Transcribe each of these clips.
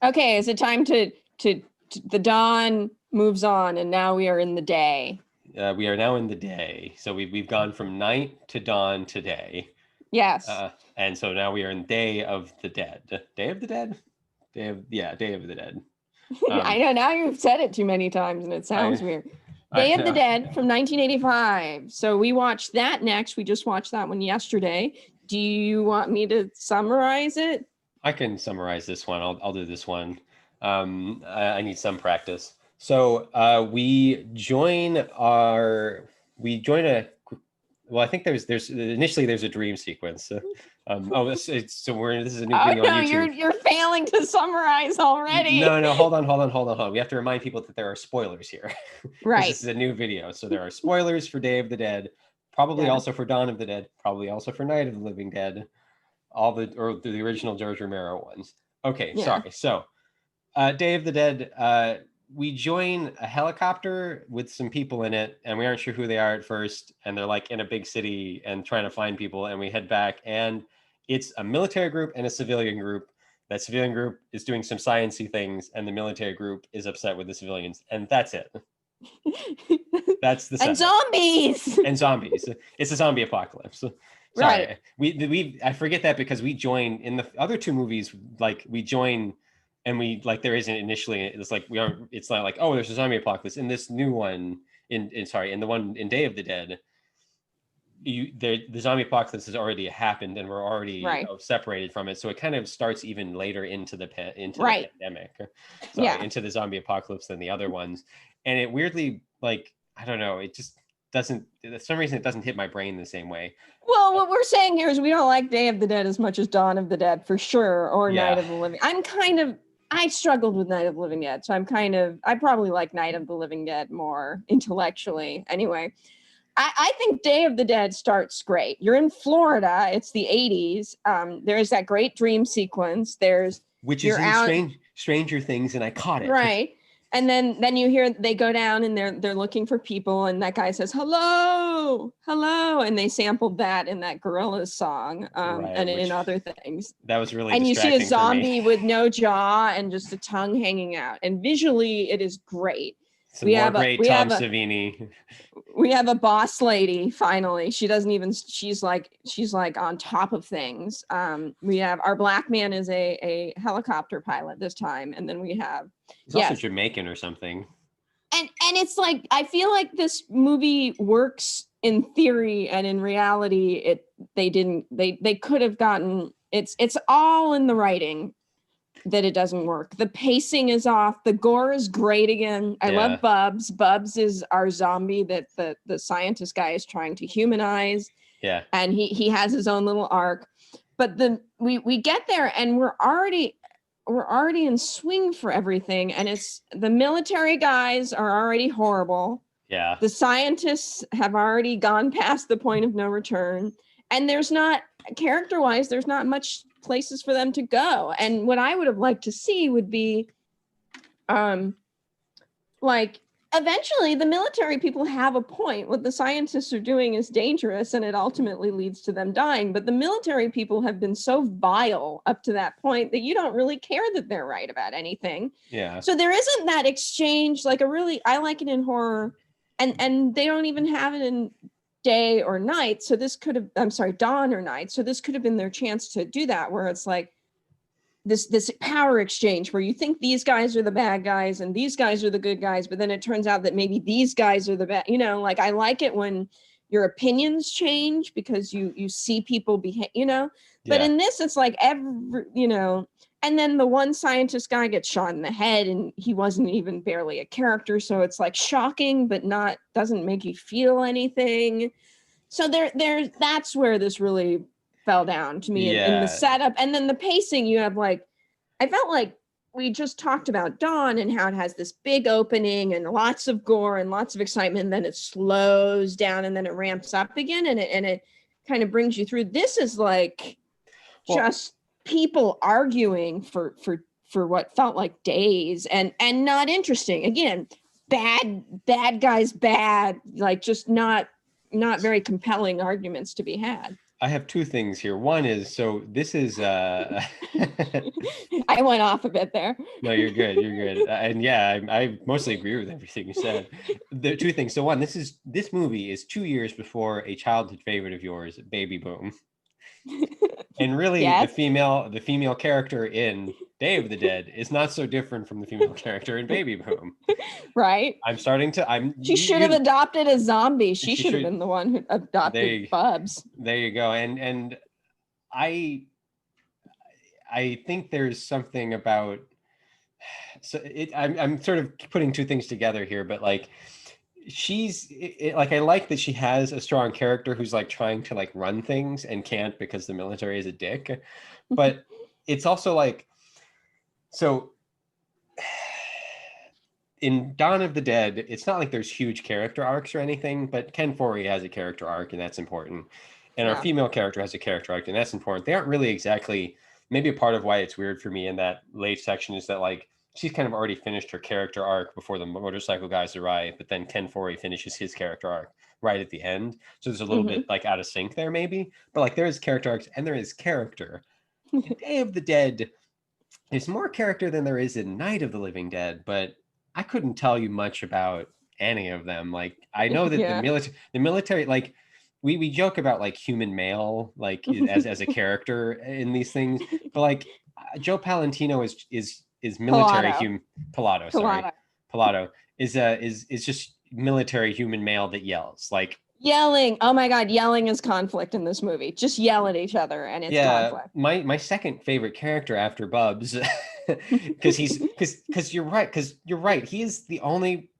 Okay, is it time to the dawn moves on, and now we are in the day. We are now in the day, so we've gone from night to dawn to day. Yes. And so now we are in Day of the Dead. Day of the Dead? Day of the Dead. I know, now you've said it too many times and it sounds weird. Day of the Dead from 1985. So we watched that next. We just watched that one yesterday. Do you want me to summarize it? I can summarize this one. I'll do this one. I need some practice. So we join a. Well, I think there's initially there's a dream sequence. So this is a new video on YouTube. You're failing to summarize already. No, hold on. We have to remind people that there are spoilers here. Right. This is a new video, so there are spoilers for Day of the Dead, probably also for Dawn of the Dead, probably also for Night of the Living Dead, the original George Romero ones. Okay, sorry. So, Day of the Dead. We join a helicopter with some people in it, and we aren't sure who they are at first, and they're like in a big city and trying to find people, and we head back, and it's a military group and a civilian group. That civilian group is doing some sciencey things, and the military group is upset with the civilians, and that's it. That's the and zombies. And zombies. It's a zombie apocalypse. Sorry. Right. I forget that because we join in the other two movies, like we join. And we like there isn't initially. It's like we aren't. It's not like there's a zombie apocalypse in this new one. In the one in Day of the Dead. The zombie apocalypse has already happened, and we're already separated from it. So it kind of starts even later into the pandemic. Into the zombie apocalypse than the other ones, and it weirdly I don't know. It just doesn't. For some reason, it doesn't hit my brain the same way. Well, what we're saying here is we don't like Day of the Dead as much as Dawn of the Dead for sure, or Night of the Living. I struggled with Night of the Living Dead, so I probably like Night of the Living Dead more intellectually. Anyway, I think Day of the Dead starts great. You're in Florida. It's the 80s. There's that great dream sequence. Which is in Stranger Things, and I caught it. Right. And then you hear they go down and they're looking for people, and that guy says, hello, and they sampled that in that Gorillaz song, in other things. That was really and you see a zombie with no jaw and just a tongue hanging out. And visually, it is great. Tom Savini. We have a boss lady, finally. She's like on top of things. We have our black man is a helicopter pilot this time. And then we have he's also Jamaican or something. And it's like, I feel like this movie works in theory, and in reality, they could have gotten, it's all in the writing that it doesn't work. The pacing is off. The gore is great again. I love Bubs. Bubs is our zombie that the scientist guy is trying to humanize. Yeah. And he has his own little arc. But we get there and we're already in swing for everything. And it's the military guys are already horrible. Yeah. The scientists have already gone past the point of no return. And there's not, character-wise, there's not much places for them to go. And what I would have liked to see would be eventually the military people have a point. What the scientists are doing is dangerous, and it ultimately leads to them dying. But the military people have been so vile up to that point that you don't really care that they're right about anything. Yeah. So there isn't that exchange, I like it in horror, and they don't even have it in day or night. So this could have, dawn or night. So this could have been their chance to do that, where it's like this power exchange where you think these guys are the bad guys and these guys are the good guys, but then it turns out that maybe these guys are the bad, I like it when your opinions change because you see people behave, but in this, it's like and then the one scientist guy gets shot in the head and he wasn't even barely a character. So it's like shocking, but doesn't make you feel anything. So that's where this really fell down to me in the setup. And then the pacing, you have I felt like we just talked about Dawn and how it has this big opening and lots of gore and lots of excitement. And then it slows down and then it ramps up again. And it kind of brings you through. This is just people arguing for what felt like days and not interesting. Again, bad guys, just not very compelling arguments to be had. I have two things here. One is, so this is I went off a bit there. No, you're good. You're good. And yeah, I mostly agree with everything you said. There are two things. So one, this movie is 2 years before a childhood favorite of yours, Baby Boom. And really Yes. the female character in Day of the Dead is not so different from the female character in Baby Boom. Right. She should have adopted a zombie. She should have been the one who adopted Bubs. There you go. And I think there's something about, I'm sort of putting two things together here, but like I like that she has a strong character who's like trying to like run things and can't because the military is a dick. But it's also like, so in Dawn of the Dead, it's not like there's huge character arcs or anything, but Ken Foree has a character arc and that's important. And our female character has a character arc and that's important. They aren't really exactly, maybe a part of why it's weird for me in that late section is that like, she's kind of already finished her character arc before the motorcycle guys arrive, but then Ken Foree finishes his character arc right at the end. So there's a little bit like out of sync there maybe, but like there is character arcs and there is character. In Day of the Dead, there's more character than there is in Night of the Living Dead, but I couldn't tell you much about any of them. Like I know that the military, like we joke about like human male, like as a character in these things, but like Joe Palantino is military Pilato is just military human male that yells, like yelling. Oh my God, yelling is conflict in this movie. Just yell at each other and it's conflict. My second favorite character after Bubs, because you're right. He is the only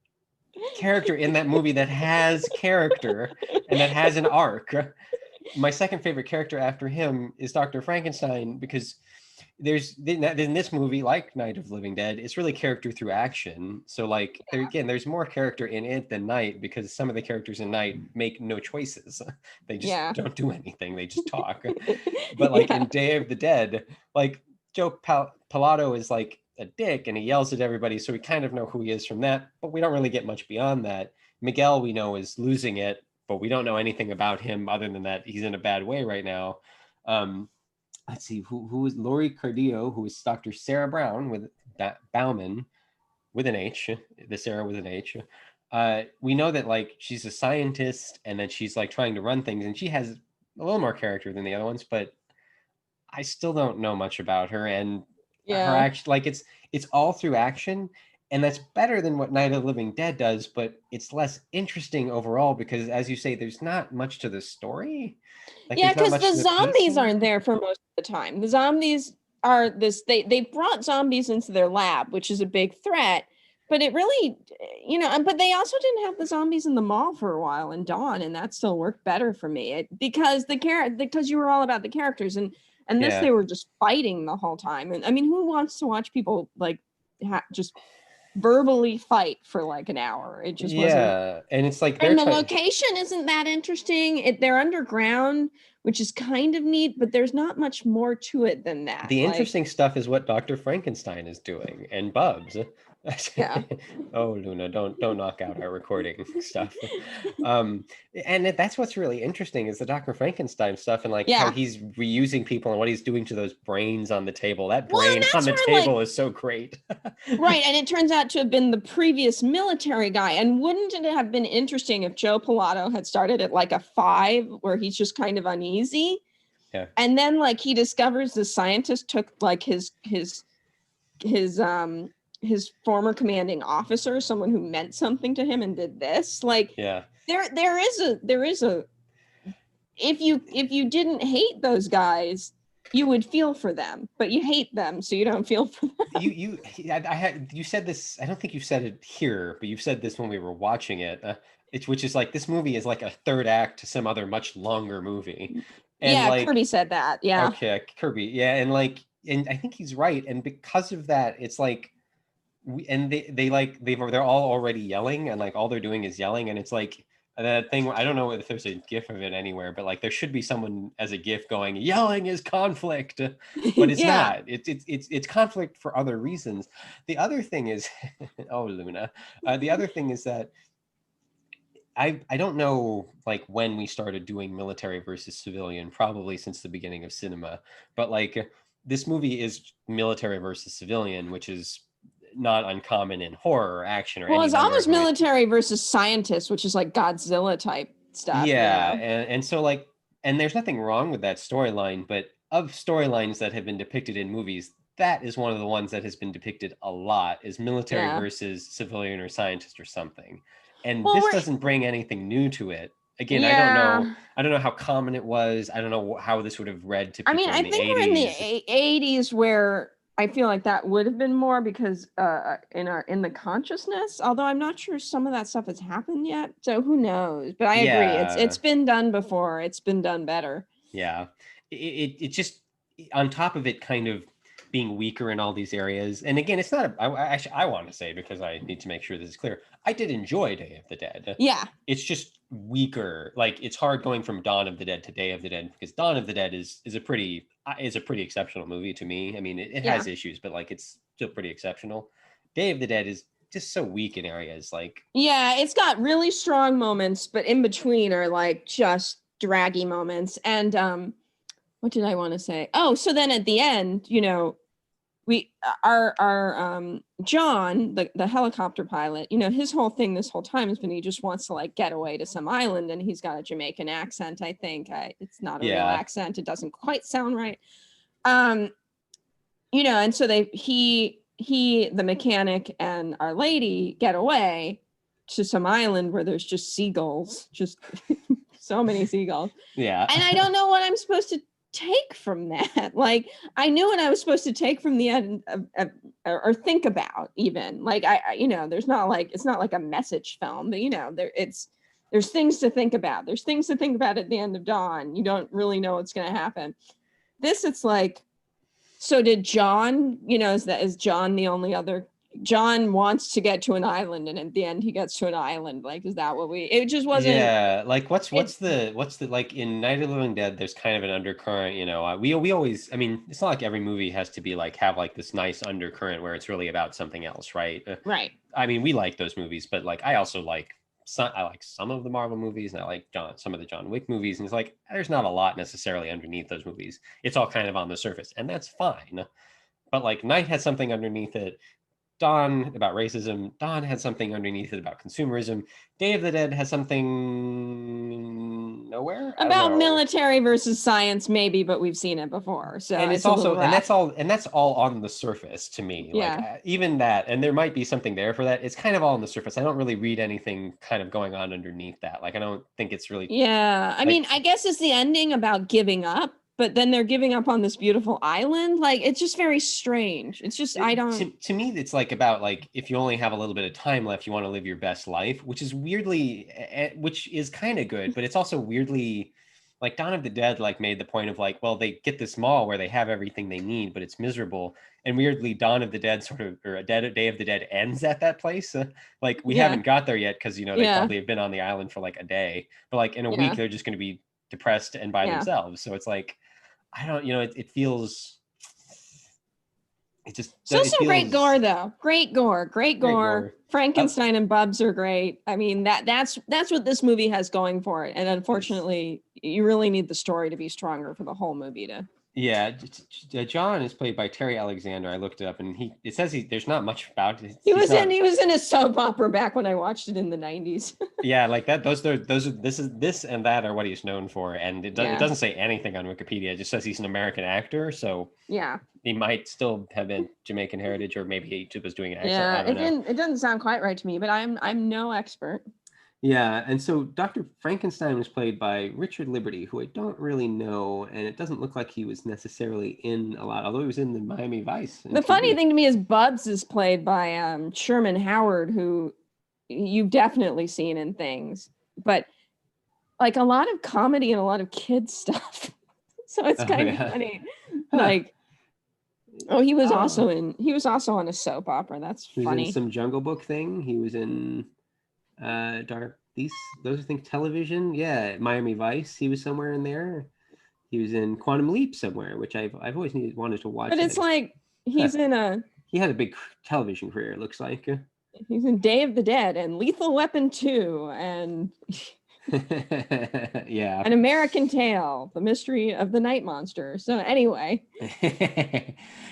character in that movie that has character and that has an arc. My second favorite character after him is Dr. Frankenstein, because there's in this movie, like Night of the Living Dead, it's really character through action. So like there's more character in it than Night, because some of the characters in Night make no choices. They just don't do anything. They just talk. But like in Day of the Dead, like Joe Pilato is like a dick and he yells at everybody, so we kind of know who he is from that, but we don't really get much beyond that. Miguel, we know, is losing it, but we don't know anything about him other than that he's in a bad way right now. Let's see, who is Laurie Cardillo, who is Dr. Sarah Brown with Bauman with an H, the Sarah with an H. We know that like she's a scientist and that she's like trying to run things, and she has a little more character than the other ones, but I still don't know much about her. And her action, like it's all through action, and that's better than what Night of the Living Dead does, but it's less interesting overall because, as you say, there's not much to the story. Like, because the zombies aren't there for most of the time. The zombies are they brought zombies into their lab, which is a big threat, but it really, but they also didn't have the zombies in the mall for a while in Dawn, and that still worked better for me because you were all about the characters, and this they were just fighting the whole time. And I mean, who wants to watch people like just verbally fight for like an hour? It just wasn't. And it's like, and the location isn't that interesting. They're underground, which is kind of neat, but there's not much more to it than that. The interesting stuff is what Dr. Frankenstein is doing and Bubs. Oh, Luna, don't knock out our recording stuff. And that's what's really interesting is the Dr. Frankenstein stuff, and like how he's reusing people and what he's doing to those brains on the table. That brain on the table is so great. Right, and it turns out to have been the previous military guy. And wouldn't it have been interesting if Joe Pilato had started at like a 5 where he's just kind of uneasy? Yeah. And then like he discovers the scientist took like his former commanding officer, someone who meant something to him, and did this. Like, there is a if you didn't hate those guys, you would feel for them, but you hate them, so you don't feel for them. You said this, I don't think you said it here, but you've said this when we were watching it, which is like, this movie is like a third act to some other much longer movie. And like, Kirby said that. Yeah. Okay, Kirby. Yeah, and I think he's right. And because of that, it's like, they're all already yelling, and like all they're doing is yelling, and it's like that thing. I don't know if there's a GIF of it anywhere, but like there should be someone as a GIF going, "Yelling is conflict," but it's not. It's conflict for other reasons. The other thing is, oh Luna, the other thing is that I don't know like when we started doing military versus civilian, probably since the beginning of cinema, but like this movie is military versus civilian, which is not uncommon in horror or action or Well, any it's number almost of movies. military versus scientists, which is like Godzilla type stuff. Yeah, Yeah. and so like, and there's nothing wrong with that storyline, but of storylines that have been depicted in movies, that is one of the ones that has been depicted a lot, is military Yeah. versus civilian or scientist or something. And Well, this doesn't bring anything new to it. Again, yeah. I don't know how common it was. I don't know how this would have read to I mean, people in I the think we're in the 80s. 80s where I feel like that would have been more because in the consciousness, although I'm not sure some of that stuff has happened yet. So who knows? But I agree. It's Yeah. it's been done before. It's been done better. Yeah. It just, on top of it kind of being weaker in all these areas. And again, it's not, actually, I want to say, because I need to make sure this is clear, I did enjoy Day of the Dead. Yeah. It's just weaker. Like, it's hard going from Dawn of the Dead to Day of the Dead, because Dawn of the Dead is a pretty exceptional movie to me. I mean, it has issues, but like, it's still pretty exceptional. Day of the Dead is just so weak in areas like, Yeah, it's got really strong moments, but in between are like just draggy moments. And what did I want to say? Oh, so then at the end, we our John, the helicopter pilot, his whole thing this whole time has been he just wants to like get away to some island, and he's got a Jamaican accent. I think it's not a real accent. It doesn't quite sound right. And so he the mechanic and Our Lady get away to some island where there's just seagulls, just so many seagulls. Yeah. And I don't know what I'm supposed to take from that. Like, I knew what I was supposed to take from the end or think about, even like there's not like, it's not like a message film, but there's things to think about. There's things to think about at the end of Dawn. You don't really know what's going to happen. This, it's like, so did John, is John the only other? John wants to get to an island, and at the end he gets to an island. Like, is that what it just wasn't? Yeah, like what's the like in Night of the Living Dead, there's kind of an undercurrent, we always, I mean, it's not like every movie has to be like, have like this nice undercurrent where it's really about something else, right? Right. I mean, we like those movies, but like, I also like I like some of the Marvel movies, and I like some of the John Wick movies, and it's like, there's not a lot necessarily underneath those movies. It's all kind of on the surface, and that's fine. But like, Night had something underneath it. Dawn about racism. Dawn had something underneath it about consumerism. Day of the Dead has something nowhere about military versus science, maybe, but we've seen it before. So and it's also, and that's all on the surface to me. Yeah. Like, even that, and there might be something there for that. It's kind of all on the surface. I don't really read anything kind of going on underneath that. Like, I don't think it's really. Yeah, I mean, I guess it's the ending about giving up, but then they're giving up on this beautiful island. Like, it's just very strange. It's just, I don't. To me, it's like about like, if you only have a little bit of time left, you want to live your best life, which is which is kind of good, but it's also weirdly, like, Dawn of the Dead like made the point of like, well, they get this mall where they have everything they need, but it's miserable. And weirdly, Dawn of the Dead Day of the Dead ends at that place. Like, we haven't got there yet because they probably have been on the island for like a day, but like in a week they're just going to be depressed and by themselves. So it's like, I don't, it feels. It just some great gore though. Great gore. Frankenstein and Bubs are great. I mean, that's what this movie has going for it. And unfortunately, you really need the story to be stronger for the whole movie to. Yeah, John is played by Terry Alexander. I looked it up, and it says there's not much about it. He was in a soap opera back when I watched it in the 90s. Yeah, like that. This and that are what he's known for, and it doesn't say anything on Wikipedia. It just says he's an American actor, so yeah, he might still have been Jamaican heritage, or maybe he was doing an accent. Yeah, it doesn't sound quite right to me, but I'm no expert. Yeah, and so Dr. Frankenstein was played by Richard Liberty, who I don't really know, and it doesn't look like he was necessarily in a lot, although he was in the Miami Vice. The funny thing to me is Bubs is played by Sherman Howard, who you've definitely seen in things, but like a lot of comedy and a lot of kids stuff. So it's kind of funny. Like, he was also on a soap opera. That's funny. He was in some Jungle Book thing. He was in those are things, television. Yeah, Miami Vice. He was somewhere in there. He was in Quantum Leap somewhere, which I've always wanted to watch. But it's like he had a big television career. It looks like. He's in Day of the Dead and Lethal Weapon 2 and Yeah. An American Tale, The Mystery of the Night Monster. So anyway.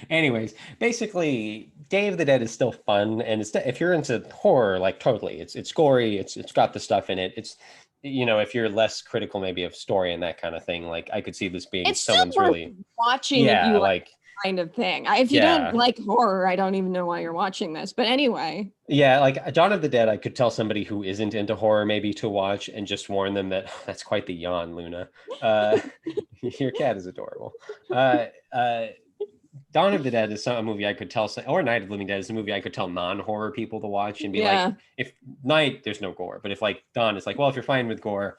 Anyways, basically, Day of the Dead is still fun, and it's if you're into horror, like totally, it's gory, it's got the stuff in it. It's if you're less critical maybe of story and that kind of thing, like I could see this being It's still someone's worth really watching if you like like kind of thing. If you don't like horror, I don't even know why you're watching this. But anyway. Yeah, like Dawn of the Dead, I could tell somebody who isn't into horror maybe to watch and just warn them that that's quite the yawn, Luna. Your cat is adorable. Dawn of the Dead is a movie I could tell, or Night of the Living Dead is a movie I could tell non-horror people to watch and be like, if Night, there's no gore, but if like Dawn, it's like, well, if you're fine with gore,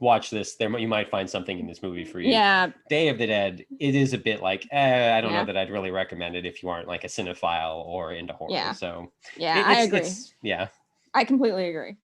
watch this. You might find something in this movie for you. Yeah. Day of the Dead, it is a bit like, I don't know that I'd really recommend it if you aren't like a cinephile or into horror. Yeah. So I agree. Yeah. I completely agree.